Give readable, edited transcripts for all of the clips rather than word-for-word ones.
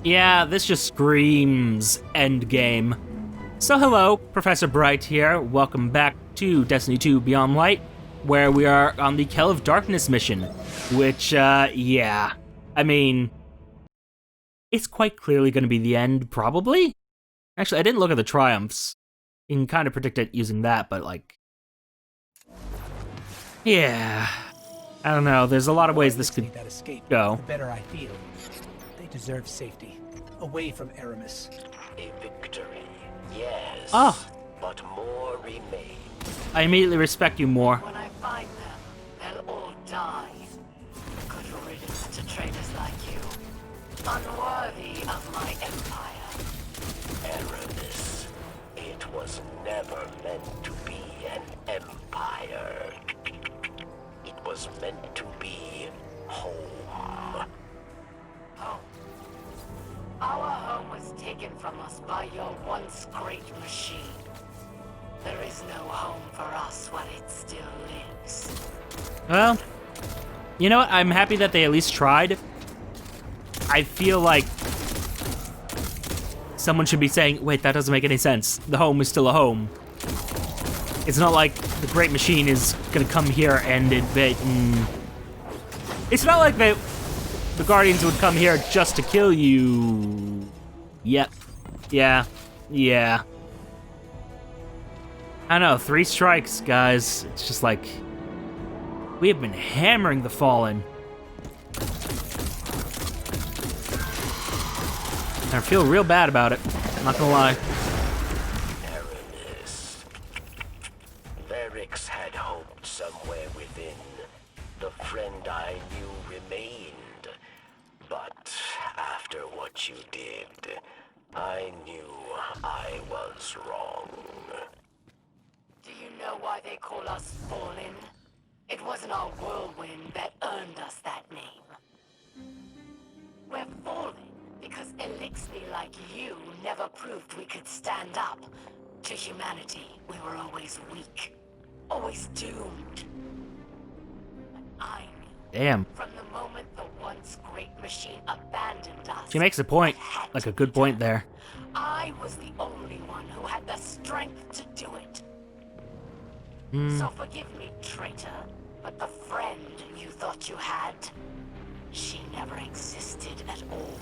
Yeah, this just screams endgame. So hello, Professor Bright here. Welcome back to Destiny 2 Beyond Light, where we are on the Kell of Darkness mission, which, yeah. I mean, it's quite clearly going to be the end, probably? Actually, I didn't look at the triumphs. You can kind of predict it using that, but, like... yeah. I don't know, there's a lot of ways this could go. The better I feel. They deserve safety. Away from Eramis. A victory, yes. Oh. But more remain. I immediately respect you more. When I find them, they'll all die. Good riddance to traitors like you. Unworthy of my empire. Eramis. It was never meant to be an empire. It was meant to be home. Home. Our home was taken from us by your once great machine. There is no home for us while it still lives. Well, you know what? I'm happy that they at least tried. I feel like someone should be saying, wait, that doesn't make any sense. The home is still a home. It's not like the Great Machine is gonna come here and invade. It's not like the Guardians would come here just to kill you. Yep. Yeah. Yeah. I don't know, 3 strikes, guys. It's just like, we have been hammering the Fallen. And I feel real bad about it, I'm not gonna lie. Eramis. Lyrics had hope somewhere within. The friend I knew remained. But after what you did, I knew I was wrong. Do you know why they call us Fallen? It wasn't our whirlwind that earned us that name. We're Fallen because Eliksni like you never proved we could stand up. To humanity, we were always weak. Always doomed. But I knew. Damn. From the moment the once great machine abandoned us. She makes a point, like a good point there. I was the only one who had the strength to do it. So forgive me, traitor, but the friend you thought you had, she never existed at all.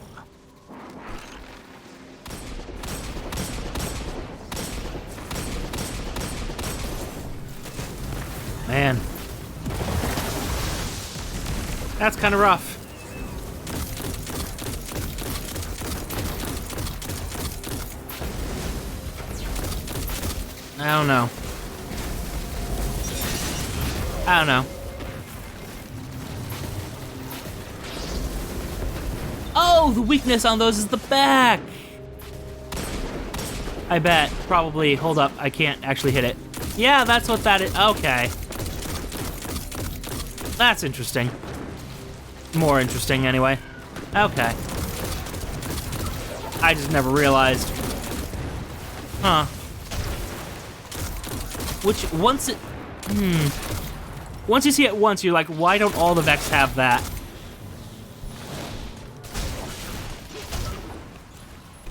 Man. That's kind of rough. I don't know. I don't know. Oh, the weakness on those is the back! I bet. Probably. Hold up. I can't actually hit it. Yeah, that's what that is. Okay. That's interesting. More interesting, anyway. Okay. I just never realized. Huh. Which, once it... Once you see it once, you're like, why don't all the Vex have that?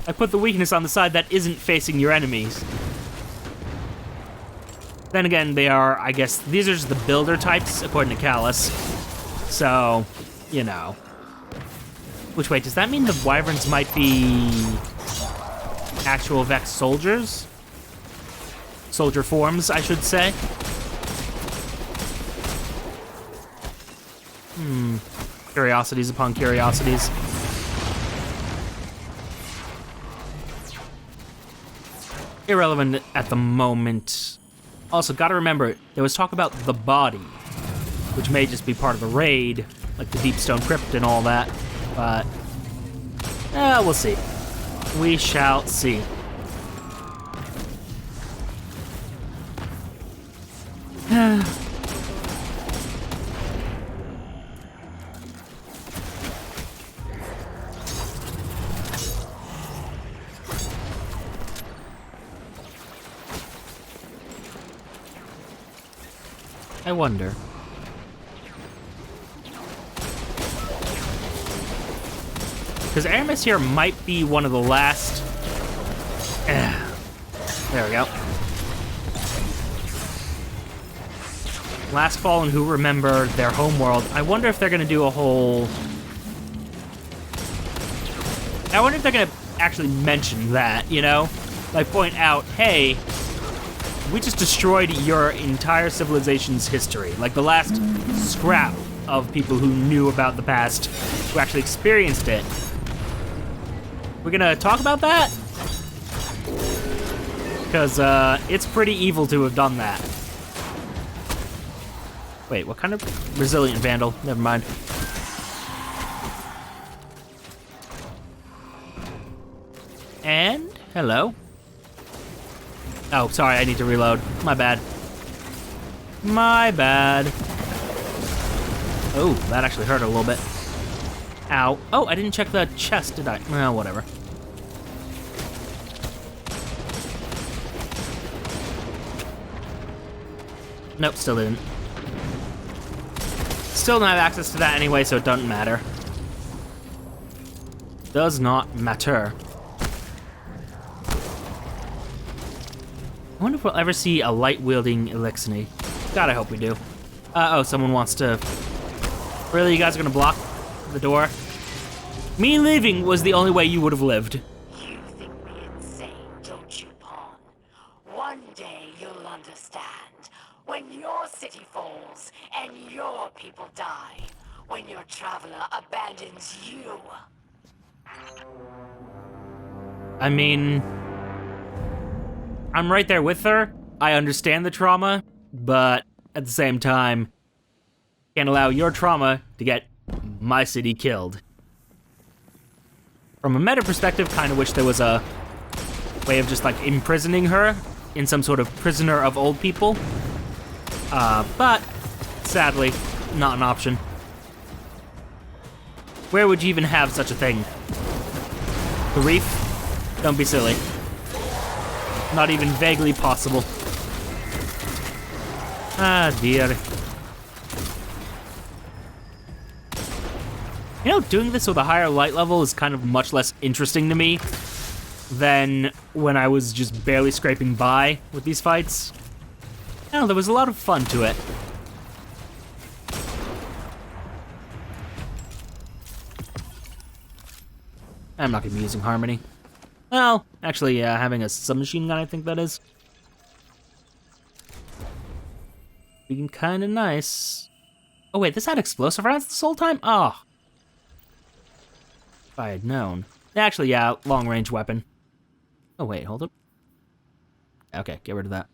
I put the weakness on the side that isn't facing your enemies. Then again, they are, I guess, these are just the builder types, according to Callus. So, you know. Which, wait, does that mean the Wyverns might be actual Vex soldiers? Soldier forms, I should say. Curiosities upon curiosities. Irrelevant at the moment. Also, gotta remember, there was talk about the body, which may just be part of the raid, like the Deepstone Crypt and all that, but... we'll see. We shall see. I wonder. Because Eramis here might be one of the last... There we go. Last Fallen who remember their homeworld. I wonder if they're going to do a whole... I wonder if they're going to actually mention that, you know? Like, point out, hey, we just destroyed your entire civilization's history. Like, the last scrap of people who knew about the past, who actually experienced it. We're gonna talk about that? Because, it's pretty evil to have done that. Wait, what kind of resilient vandal? Never mind. And, hello. Oh, sorry, I need to reload. My bad. My bad. Oh, that actually hurt a little bit. Ow. Oh, I didn't check the chest, did I? Well, whatever. Nope, still didn't. Still don't have access to that anyway, so it doesn't matter. Does not matter. I wonder if we'll ever see a light-wielding Eliksni. God, I hope we do. Oh, someone wants to... Really, you guys are gonna block the door? Me leaving was the only way you would have lived. You think me insane, don't you, Pawn? One day you'll understand. When your city falls and your people die. When your traveler abandons you. I mean... I'm right there with her. I understand the trauma, but at the same time, can't allow your trauma to get my city killed. From a meta perspective, kind of wish there was a way of just like imprisoning her in some sort of prisoner of old people. But sadly, not an option. Where would you even have such a thing? The reef? Don't be silly. Not even vaguely possible. Ah, dear. You know, doing this with a higher light level is kind of much less interesting to me than when I was just barely scraping by with these fights. I don't know, there was a lot of fun to it. I'm not gonna be using Harmony. Well, actually, having a submachine gun, I think that is. Being kinda nice. Oh wait, this had explosive rounds this whole time? Oh. If I had known. Actually, yeah, long-range weapon. Oh wait, hold up. Okay, get rid of that.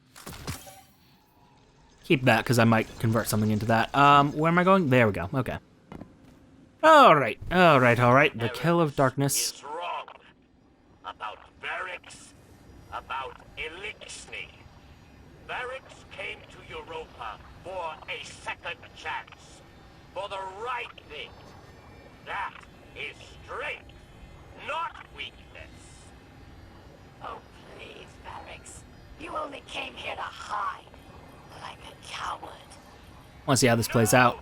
Keep that, because I might convert something into that. Where am I going? There we go, okay. Alright. The Kell of Darkness. Is wrong about barracks, about Eliksni. Barracks came to Europa for a second chance, for the right thing. That is strength, not weakness. Oh, please, Barracks. You only came here to hide. Like a coward. Want to see how this plays out.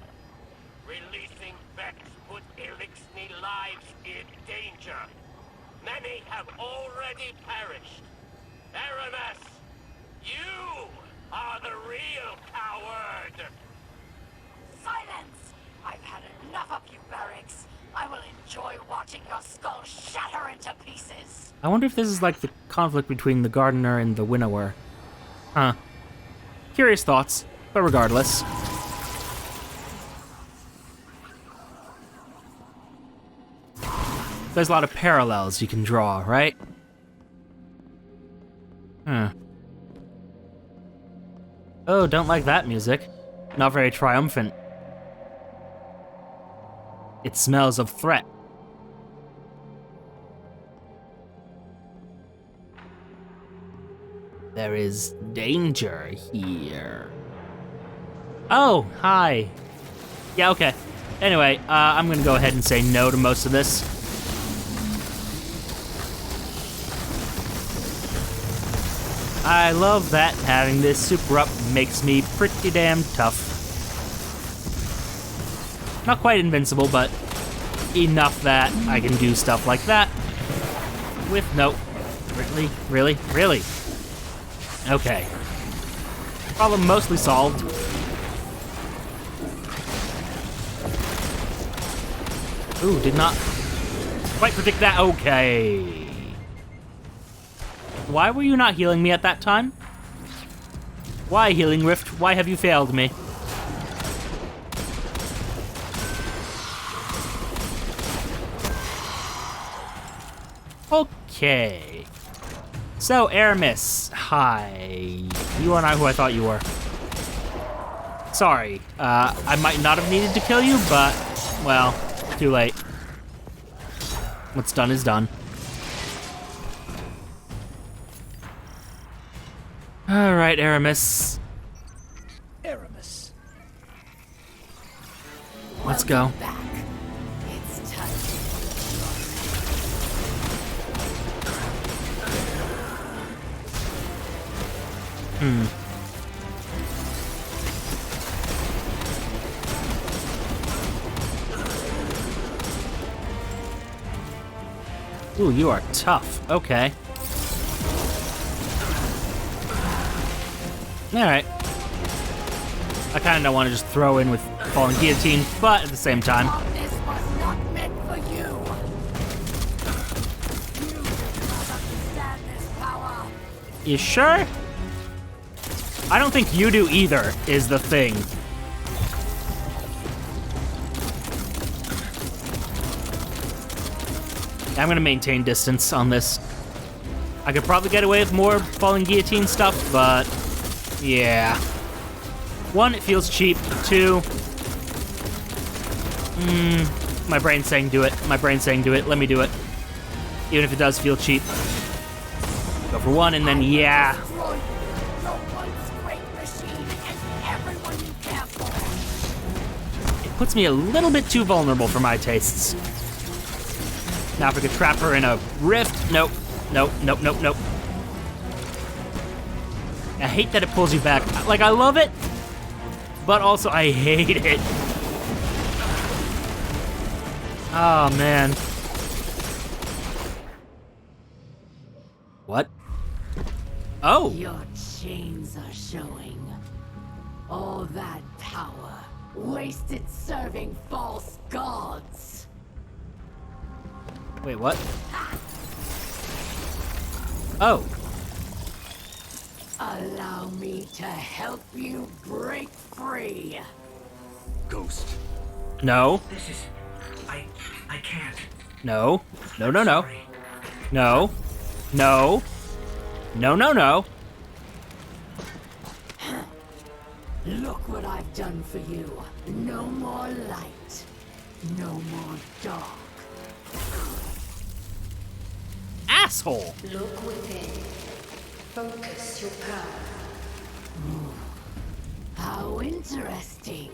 Releasing Vex put Eliksni lives in danger. Many have already perished. Eramis, you are the real coward. Silence! I've had enough of you, Barracks. I will enjoy watching your skull shatter into pieces. I wonder if this is like the conflict between the gardener and the winnower. Huh. Curious thoughts, but regardless. There's a lot of parallels you can draw, right? Oh, don't like that music. Not very triumphant. It smells of threat. There is danger here. Oh, hi. Yeah, okay. Anyway, I'm gonna go ahead and say no to most of this. I love that having this super up makes me pretty damn tough. Not quite invincible, but enough that I can do stuff like that. With no... Really? Really? Really? Okay. Problem mostly solved. Ooh, did not quite predict that. Okay. Why were you not healing me at that time? Why, Healing Rift? Why have you failed me? Okay. So, Eramis. Hi. You are not who I thought you were. Sorry. I might not have needed to kill you, but, well, too late. What's done is done. All right, Eramis. Eramis. Let's go. Back. It's time. Ooh, you are tough. Okay. Alright. I kinda want to just throw in with Fallen Guillotine, but at the same time. This was not meant for you. You do not understand this power. You sure? I don't think you do either, is the thing. I'm gonna maintain distance on this. I could probably get away with more Fallen Guillotine stuff, but yeah. 1, it feels cheap. 2, my brain's saying do it. My brain's saying do it. Let me do it. Even if it does feel cheap. Go for 1 and then yeah. Destroy your once great machine and everyone you care for. It puts me a little bit too vulnerable for my tastes. Now if I could trap her in a rift, nope. Nope, nope, nope, nope. I hate that it pulls you back. Like, I love it, but also I hate it. Oh, man. What? Oh! Your chains are showing. All that power wasted serving false gods. Wait, what? Oh. Allow me to help you break free. Ghost. No. This is... I can't. No. No, no, no. Sorry. No. No. No, no, no. Look what I've done for you. No more light. No more dark. Asshole. Look within. Focus your power. How interesting.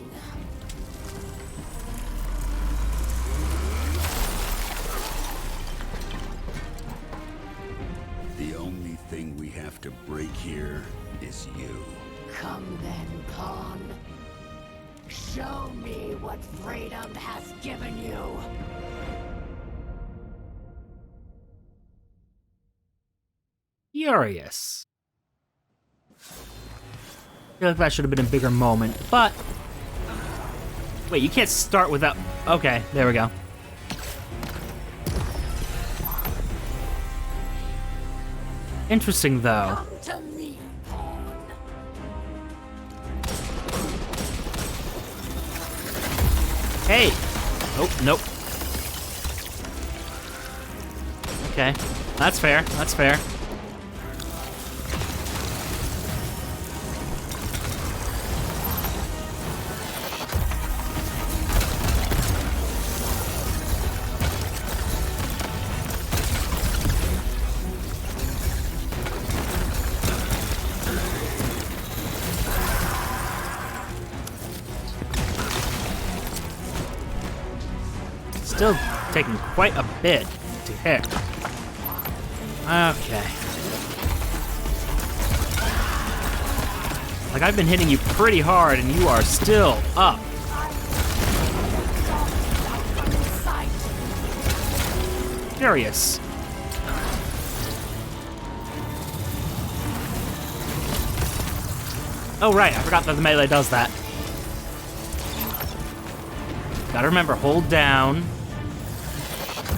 The only thing we have to break here is you. Come then, Pawn. Show me what freedom has given you. Furious. I feel like that should have been a bigger moment, but... Wait, you can't start without... Okay, there we go. Interesting, though. Come to me, Pawn. Hey! Oh, nope. Okay, that's fair, that's fair. Still taking quite a bit to hit. Okay. Like, I've been hitting you pretty hard and you are still up. curious. Oh right, I forgot that the melee does that. Gotta remember, hold down,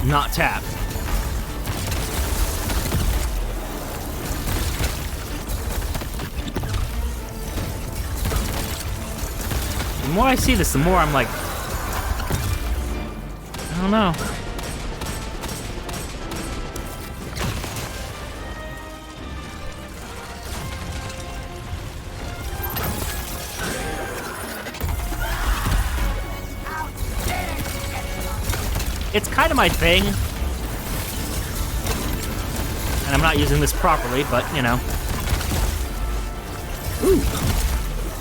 not tap. The more I see this, the more I'm like, I don't know. It's kind of my thing. And I'm not using this properly, but, you know. Ooh.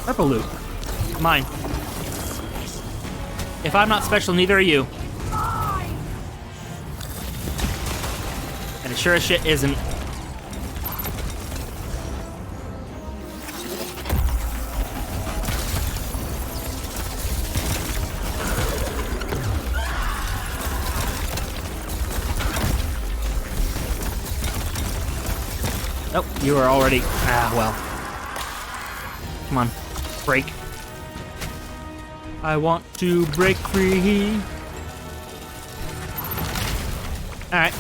Purple loot. Mine. If I'm not special, neither are you. And it sure as shit isn't. Oh, you are already... Ah, well. Come on. Break. I want to break free. Alright.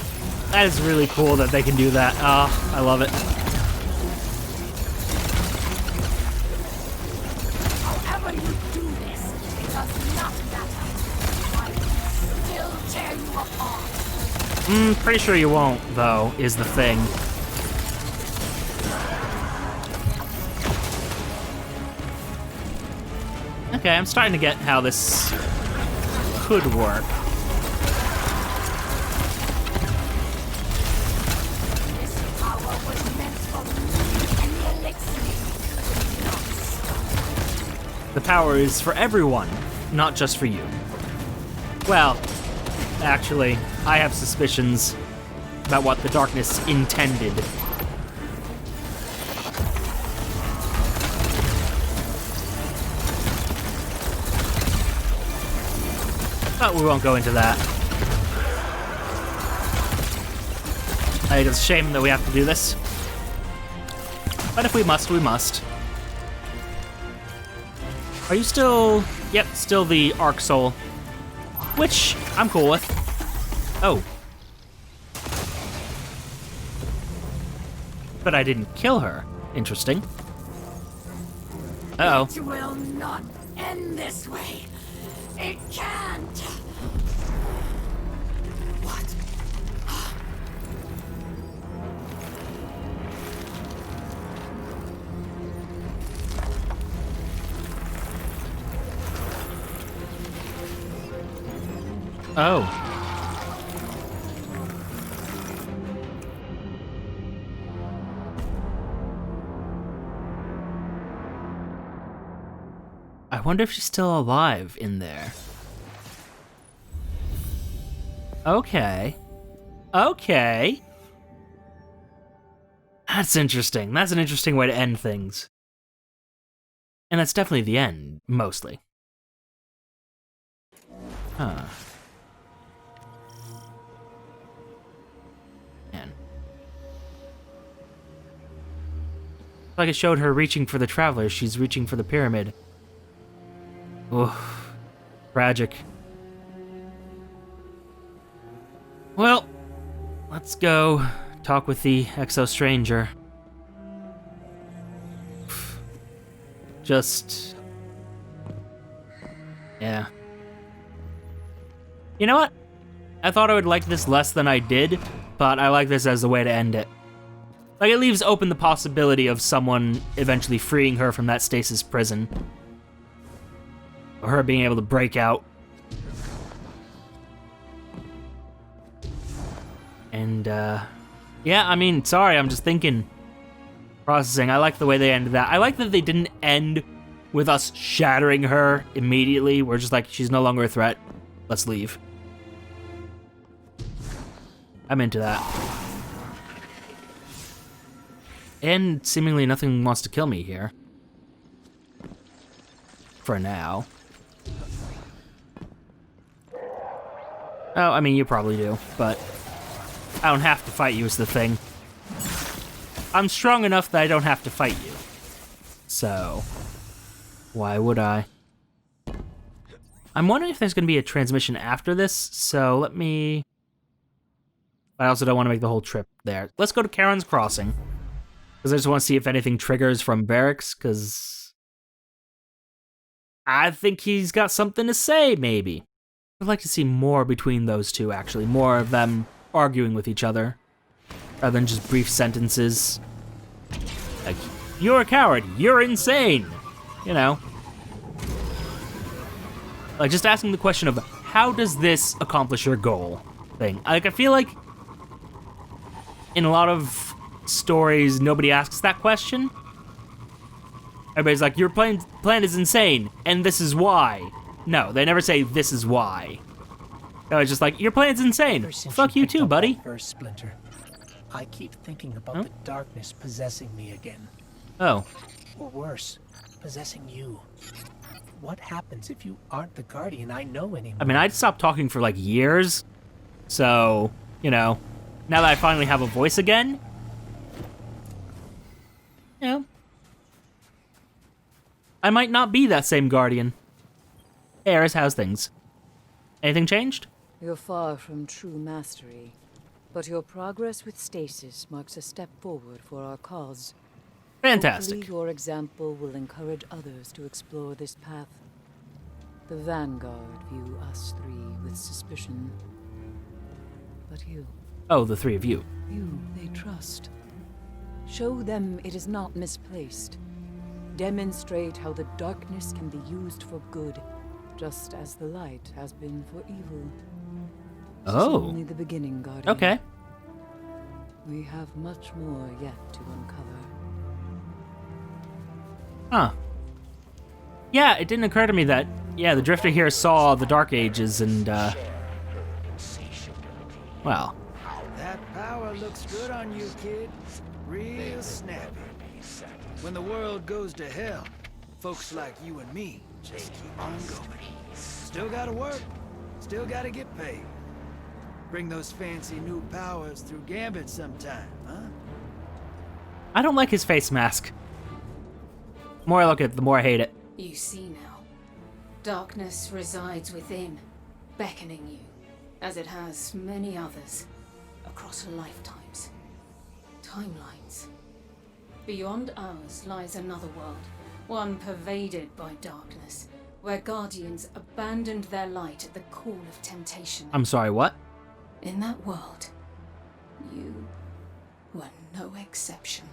That is really cool that they can do that. Oh, I love it. However you do this, it does not matter. I will still tear you apart. Pretty sure you won't, though, is the thing. Okay, I'm starting to get how this could work. This power was meant for me and the Eliksni. The power is for everyone, not just for you. Well, actually, I have suspicions about what the darkness intended. But we won't go into that. I think it's a shame that we have to do this. But if we must, we must. Are you still... Yep, still the Arc Soul. Which I'm cool with. Oh. But I didn't kill her. Interesting. Uh-oh. It will not end this way. It can't. What? Oh. I wonder if she's still alive in there. Okay. Okay. That's interesting. That's an interesting way to end things. And that's definitely the end, mostly. Huh. Man. Like it showed her reaching for the traveler, she's reaching for the pyramid. Oof. Tragic. Well, let's go talk with the Exo Stranger. Just... yeah. You know what? I thought I would like this less than I did, but I like this as a way to end it. Like, it leaves open the possibility of someone eventually freeing her from that stasis prison. Or her being able to break out. And, yeah, I mean, sorry, I'm just thinking. Processing, I like the way they ended that. I like that they didn't end with us shattering her immediately. We're just like, she's no longer a threat. Let's leave. I'm into that. And seemingly nothing wants to kill me here. For now. Oh, I mean, you probably do, but... I don't have to fight you is the thing. I'm strong enough that I don't have to fight you. So, why would I? I'm wondering if there's going to be a transmission after this, so let me... I also don't want to make the whole trip there. Let's go to Charon's Crossing. Because I just want to see if anything triggers from Barracks, because... I think he's got something to say, maybe. I'd like to see more between those two, actually. More of them arguing with each other. Rather than just brief sentences. Like, you're a coward, you're insane! You know. Like, just asking the question of, how does this accomplish your goal? Thing. Like, I feel like in a lot of stories, nobody asks that question. Everybody's like, your plan is insane, and this is why. No, they never say, this is why. No, it's just like, your plan's insane. Ever since Fuck you picked too, up buddy. that first splinter, I keep thinking about the darkness possessing me again. Oh. Or worse, possessing you. What happens if you aren't the guardian I know anymore? I mean, I'd stopped talking for like years. So, you know, now that I finally have a voice again, you know, I might not be that same guardian. Hey, Eris, how's things? Anything changed? You're far from true mastery, but your progress with Stasis marks a step forward for our cause. Fantastic. Hopefully your example will encourage others to explore this path. The Vanguard view us three with suspicion. But you, Oh, the three of you. they trust. Show them it is not misplaced. Demonstrate how the darkness can be used for good, just as the light has been for evil. This is Oh. only the beginning, Guardian. Okay. We have much more yet to uncover. Huh. Yeah, it didn't occur to me that, yeah, the Drifter here saw the Dark Ages and, well. That power looks good on you, kid. Real snappy. When the world goes to hell, folks like you and me just keep on going. Still gotta work, still gotta get paid. Bring those fancy new powers through Gambit sometime, huh? I don't like his face mask. The more I look at it, the more I hate it. You see now. Darkness resides within, beckoning you, as it has many others, across lifetimes. Timelines. Beyond ours lies another world, one pervaded by darkness, where guardians abandoned their light at the call of temptation. I'm sorry, what? In that world, you were no exception.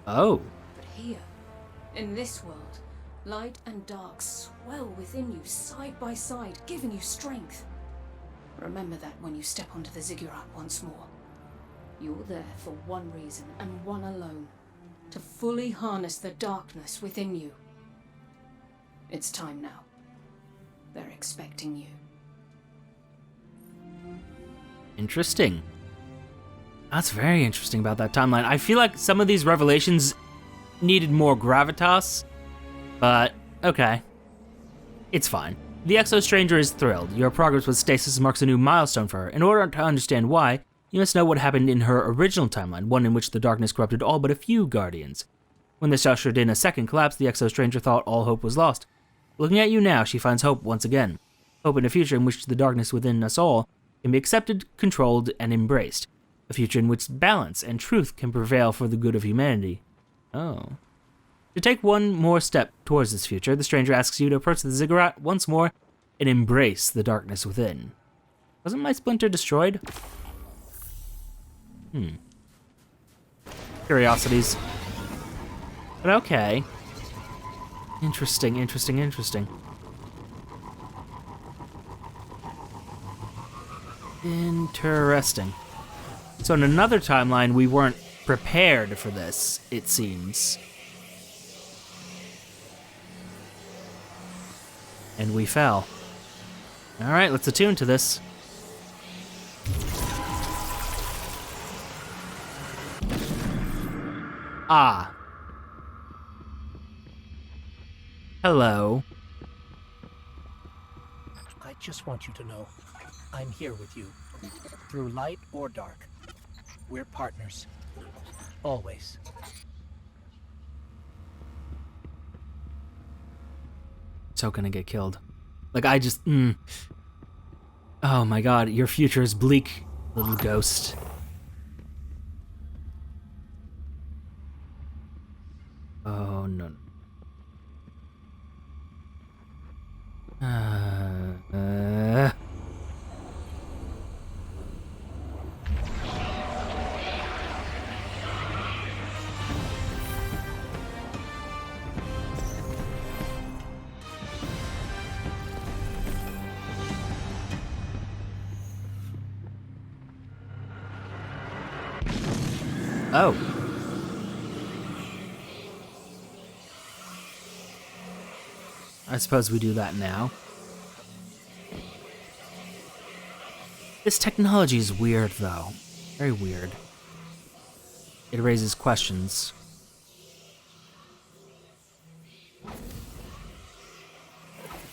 Oh. But here, in this world, light and dark swell within you side by side, giving you strength. Remember that when you step onto the ziggurat once more. You're there for one reason and one alone. To fully harness the darkness within you. It's time now. They're expecting you. Interesting. That's very interesting about that timeline. I feel like some of these revelations needed more gravitas, but okay. It's fine. The Exo-Stranger is thrilled. Your progress with Stasis marks a new milestone for her. In order to understand why, you must know what happened in her original timeline, one in which the darkness corrupted all but a few Guardians. When this ushered in a second collapse, the Exo-Stranger thought all hope was lost. Looking at you now, she finds hope once again. Hope in a future in which the darkness within us all can be accepted, controlled, and embraced. A future in which balance and truth can prevail for the good of humanity. Oh. To take one more step towards this future, the stranger asks you to approach the ziggurat once more and embrace the darkness within. Wasn't my splinter destroyed? Curiosities. But okay. Interesting, interesting, interesting. Interesting. So in another timeline, we weren't prepared for this, it seems. And we fell. Alright, let's attune to this. Ah. Hello. I just want you to know, I'm here with you, Through light or dark, we're partners. Always. So gonna get killed. Like, I just, Oh my god, your future is bleak, little ghost. Oh, no. Oh. I suppose we do that now. This technology is weird, though. Very weird. It raises questions.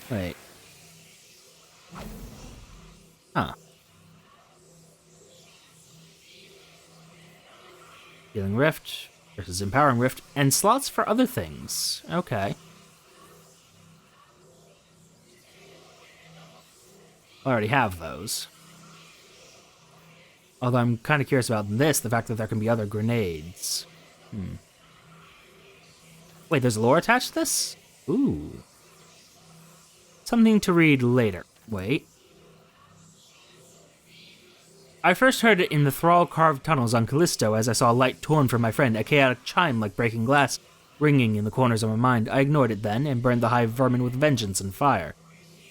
Wait. Huh. Healing Rift versus Empowering Rift, and slots for other things. Okay. I already have those. Although I'm kind of curious about this, the fact that there can be other grenades. Wait, there's lore attached to this? Ooh. Something to read later. Wait. I first heard it in the thrall-carved tunnels on Callisto as I saw a light torn from my friend, a chaotic chime like breaking glass, ringing in the corners of my mind. I ignored it then, and burned the hive vermin with vengeance and fire.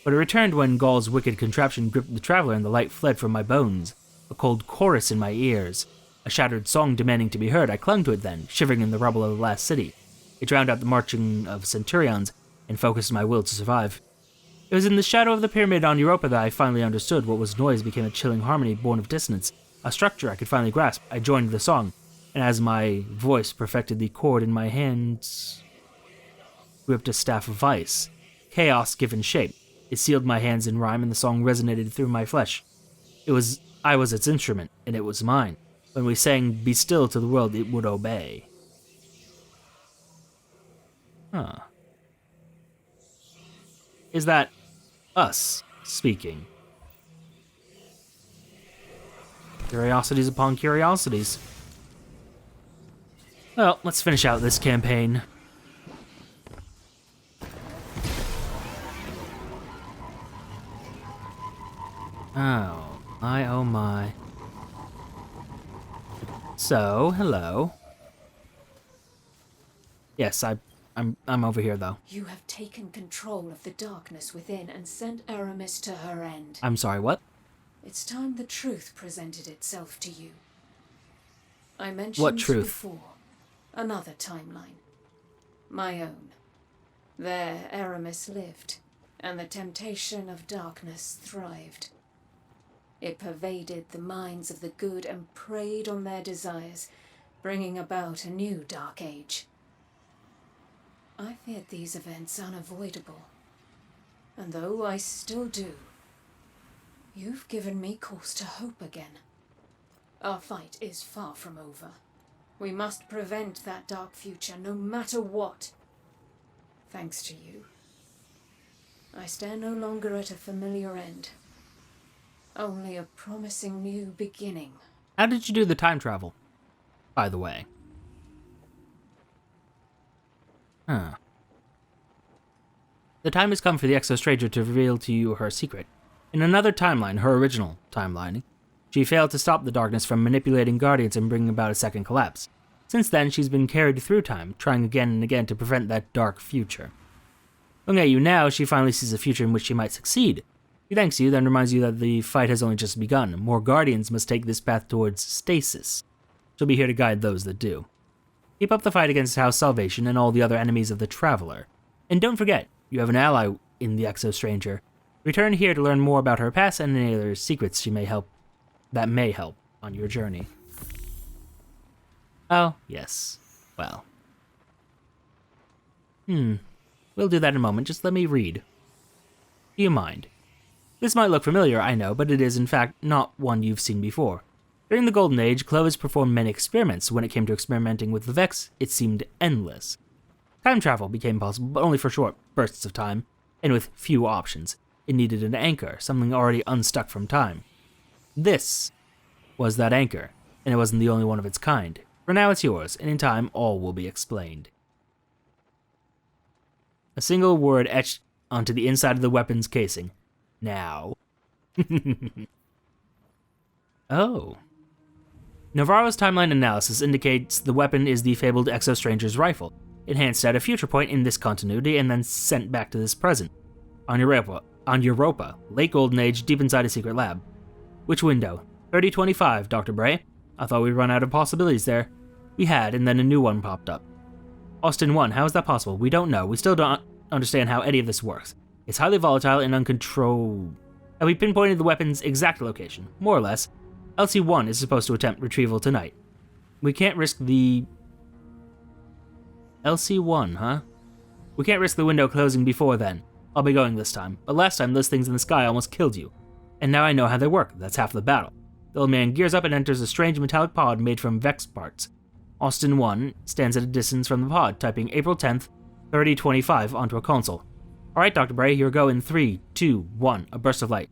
But it returned when Gaul's wicked contraption gripped the traveler and the light fled from my bones. A cold chorus in my ears. A shattered song demanding to be heard. I clung to it then, shivering in the rubble of the last city. It drowned out the marching of centurions, and focused my will to survive. It was in the shadow of the pyramid on Europa that I finally understood what was noise became a chilling harmony born of dissonance, a structure I could finally grasp. I joined the song, and as my voice perfected the chord in my hands, gripped a staff of ice. Chaos given shape. It sealed my hands in rhyme, and the song resonated through my flesh. I was its instrument, and it was mine. When we sang "Be Still" to the world, it would obey. Huh. Is that us speaking? Curiosities upon curiosities. Well, let's finish out this campaign. Oh my. So, hello. Yes, I'm over here though. You have taken control of the darkness within and sent Eramis to her end. I'm sorry, what? It's time the truth presented itself to you. I mentioned What truth? before. Another timeline. My own. There Eramis lived, and the temptation of darkness thrived. It pervaded the minds of the good and preyed on their desires, bringing about a new dark age. I feared these events unavoidable, and though I still do, you've given me cause to hope again. Our fight is far from over. We must prevent that dark future, no matter what. Thanks to you, I stand no longer at a familiar end. Only a promising new beginning. How did you do the time travel, by the way? Huh. The time has come for the Exo-Stranger to reveal to you her secret. In another timeline, her original timeline, she failed to stop the darkness from manipulating Guardians and bringing about a second collapse. Since then, she's been carried through time, trying again and again to prevent that dark future. Looking at you now, she finally sees a future in which she might succeed. She thanks you, then reminds you that the fight has only just begun. More Guardians must take this path towards Stasis. She'll be here to guide those that do. Keep up the fight against House Salvation and all the other enemies of the Traveler. And don't forget, you have an ally in the Exo-Stranger. Return here to learn more about her past and any other secrets that may help on your journey. Oh, yes. Well. We'll do that in a moment. Just let me read. Do you mind? This might look familiar, I know, but it is in fact not one you've seen before. During the Golden Age, Clovis performed many experiments. When it came to experimenting with the Vex, it seemed endless. Time travel became possible, but only for short bursts of time, and with few options. It needed an anchor, something already unstuck from time. This was that anchor, and it wasn't the only one of its kind. For now it's yours, and in time all will be explained. A single word etched onto the inside of the weapon's casing. Now. Oh. Navarro's timeline analysis indicates the weapon is the fabled Exo-Stranger's rifle, enhanced at a future point in this continuity and then sent back to this present. On Europa, late Golden Age, deep inside a secret lab. Which window? 3025, Dr. Bray. I thought we'd run out of possibilities there. We had, and then a new one popped up. Austin 1, how is that possible? We don't know. We still don't understand how any of this works. It's highly volatile and uncontrolled. And we pinpointed the weapon's exact location, more or less. LC1 is supposed to attempt retrieval tonight. We can't risk the... LC1, huh? We can't risk the window closing before then. I'll be going this time, but last time those things in the sky almost killed you. And now I know how they work, that's half the battle. The old man gears up and enters a strange metallic pod made from Vex parts. Austin 1 stands at a distance from the pod, typing April 10th, 3025 onto a console. Alright, Dr. Bray, here we go in 3, 2, 1, a burst of light.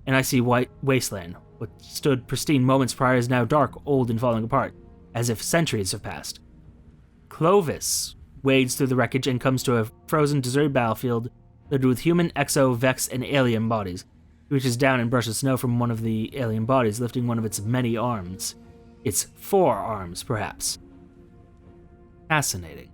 And I see white wasteland. What stood pristine moments prior is now dark, old, and falling apart, as if centuries have passed. Clovis wades through the wreckage and comes to a frozen, deserted battlefield littered with human, exo, Vex, and alien bodies. He reaches down and brushes snow from one of the alien bodies, lifting one of its many arms. Its 4 arms, perhaps. Fascinating.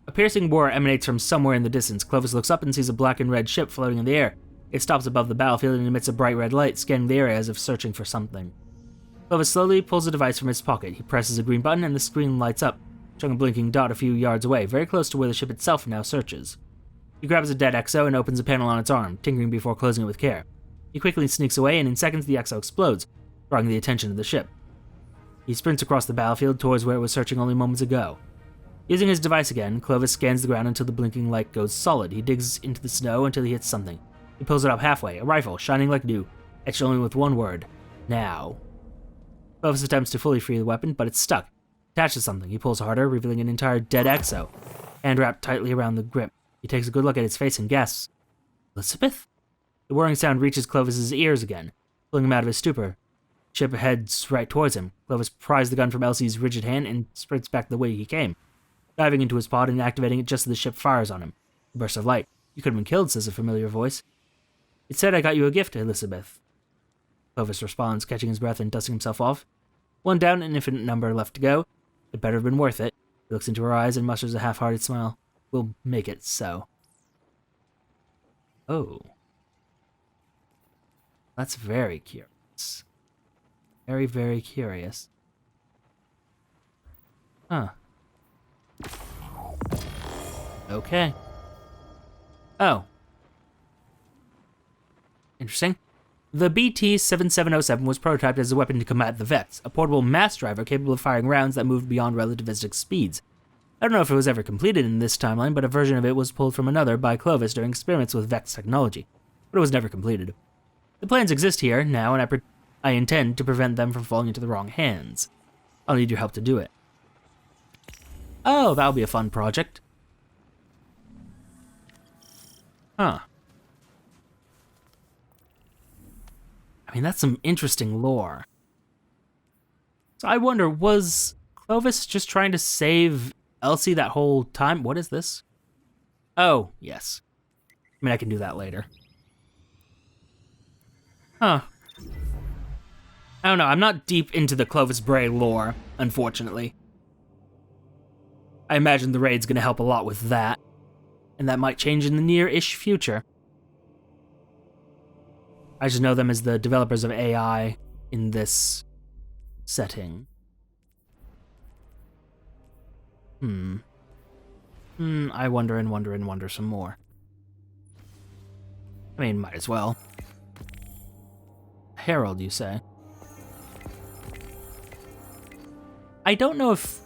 A piercing roar emanates from somewhere in the distance. Clovis looks up and sees a black and red ship floating in the air. It stops above the battlefield and emits a bright red light, scanning the area as if searching for something. Clovis slowly pulls a device from his pocket. He presses a green button and the screen lights up, showing a blinking dot a few yards away, very close to where the ship itself now searches. He grabs a dead exo and opens a panel on its arm, tinkering before closing it with care. He quickly sneaks away, and in seconds the exo explodes, drawing the attention of the ship. He sprints across the battlefield towards where it was searching only moments ago. Using his device again, Clovis scans the ground until the blinking light goes solid. He digs into the snow until he hits something. He pulls it up halfway, a rifle, shining like new, etched only with one word, now. Clovis attempts to fully free the weapon, but it's stuck. Attached to something, he pulls harder, revealing an entire dead exo, hand wrapped tightly around the grip. He takes a good look at its face and gasps, Elizabeth? The whirring sound reaches Clovis's ears again, pulling him out of his stupor. Chip heads right towards him. Clovis pries the gun from Elsie's rigid hand and sprints back the way he came, diving into his pod and activating it just as the ship fires on him. A burst of light. You could have been killed, says a familiar voice. It said I got you a gift, Elizabeth. Clovis responds, catching his breath and dusting himself off. One down, an infinite number left to go. It better have been worth it. He looks into her eyes and musters a half-hearted smile. We'll make it so. Oh. That's very curious. Very, very curious. Huh. Okay. Oh. Interesting. The BT-7707 was prototyped as a weapon to combat the Vex, a portable mass driver capable of firing rounds that moved beyond relativistic speeds. I don't know if it was ever completed in this timeline, but a version of it was pulled from another by Clovis during experiments with Vex technology, but it was never completed. The plans exist here, now, and I intend to prevent them from falling into the wrong hands. I'll need your help to do it. Oh, that'll be a fun project. Huh. I mean, that's some interesting lore. So I wonder, was Clovis just trying to save Elsie that whole time? What is this? Oh, yes. I mean, I can do that later. Huh. I don't know, I'm not deep into the Clovis Bray lore, unfortunately. I imagine the raid's gonna help a lot with that, and that might change in the near-ish future. I just know them as the developers of AI in this setting. I wonder and wonder and wonder some more. I mean, might as well. Herald, you say? I don't know if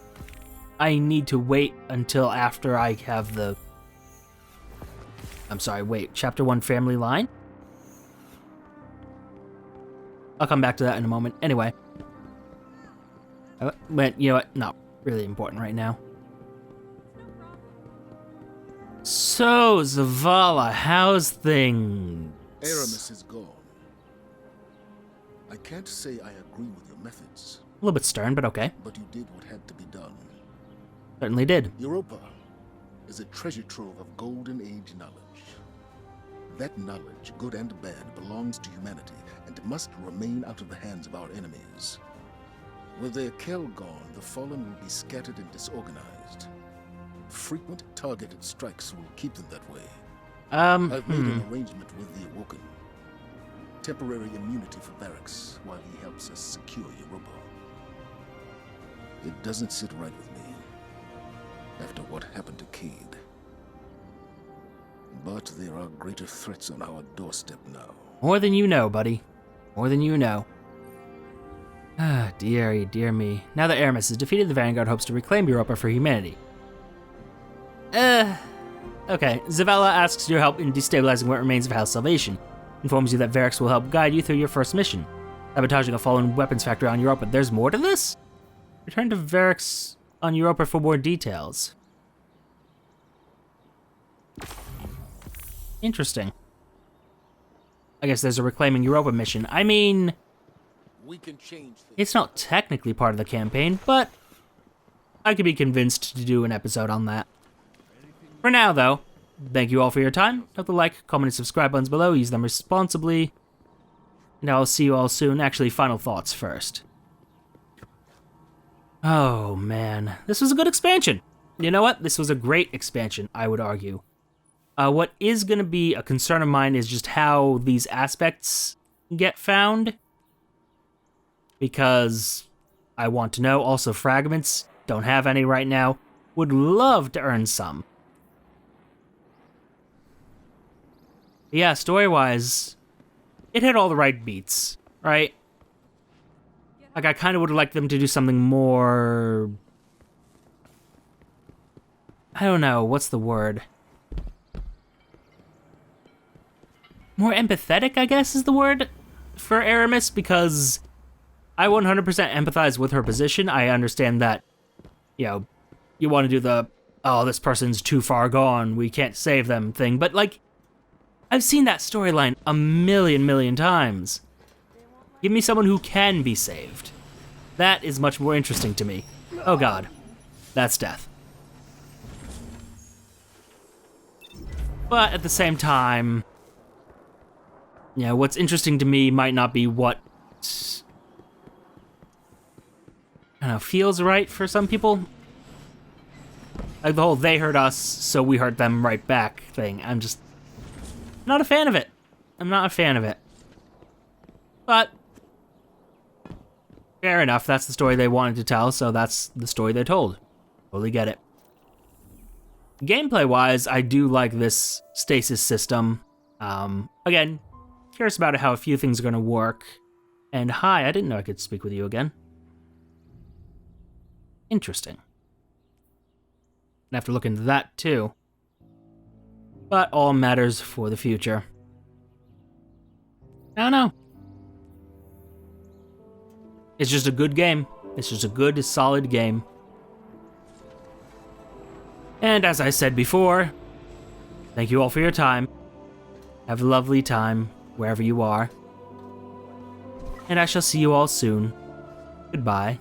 I need to wait until after I have the... I'm sorry, wait, Chapter 1 family line? I'll come back to that in a moment. Anyway. But, you know what? Not really important right now. So, Zavala, how's things? Eramis is gone. I can't say I agree with your methods. A little bit stern, but okay. But you did what had to be done. Certainly did. Europa is a treasure trove of golden age knowledge. That knowledge, good and bad, belongs to humanity and must remain out of the hands of our enemies. With their Kell gone, the fallen will be scattered and disorganized. Frequent targeted strikes will keep them that way. I've made an arrangement with the Awoken. Temporary immunity for Barracks while he helps us secure Europa. It doesn't sit right with me after what happened to Cade. But there are greater threats on our doorstep now. More than you know, buddy. More than you know. Ah, dear me. Now that Eramis is defeated, the Vanguard hopes to reclaim Europa for humanity. Okay. Zavala asks your help in destabilizing what remains of House Salvation. Informs you that Varix will help guide you through your first mission. Sabotaging a fallen weapons factory on Europa. There's more to this? Return to Varix on Europa for more details. Interesting. I guess there's a reclaiming Europa mission. I mean, We can change things. it's not technically part of the campaign, but I could be convinced to do an episode on that. For now, though, thank you all for your time. Note the like, comment, and subscribe buttons below. Use them responsibly. And I'll see you all soon. Actually, final thoughts first. Oh, man. This was a good expansion. You know what? This was a great expansion, I would argue. What is going to be a concern of mine is just how these aspects get found. Because I want to know. Also, fragments. Don't have any right now. Would love to earn some. Yeah, story-wise, it hit all the right beats, right? Like, I kind of would have liked them to do something more... I don't know, what's the word? More empathetic, I guess, is the word for Eramis, because I 100% empathize with her position. I understand that, you know, you want to do the, oh, this person's too far gone, we can't save them thing, but, like, I've seen that storyline a million times. Give me someone who can be saved. That is much more interesting to me. Oh god. That's death. But at the same time, you know, what's interesting to me might not be what, I don't know, feels right for some people. Like the whole they hurt us, so we hurt them right back thing. I'm just not a fan of it. I'm not a fan of it. But fair enough, that's the story they wanted to tell, so that's the story they told. Totally get it. Gameplay-wise, I do like this stasis system. Again, curious about how a few things are going to work. And hi, I didn't know I could speak with you again. Interesting. I have to look into that, too. But all matters for the future. I don't know. It's just a good game. It's just a good, solid game. And as I said before, thank you all for your time. Have a lovely time, wherever you are. And I shall see you all soon. Goodbye.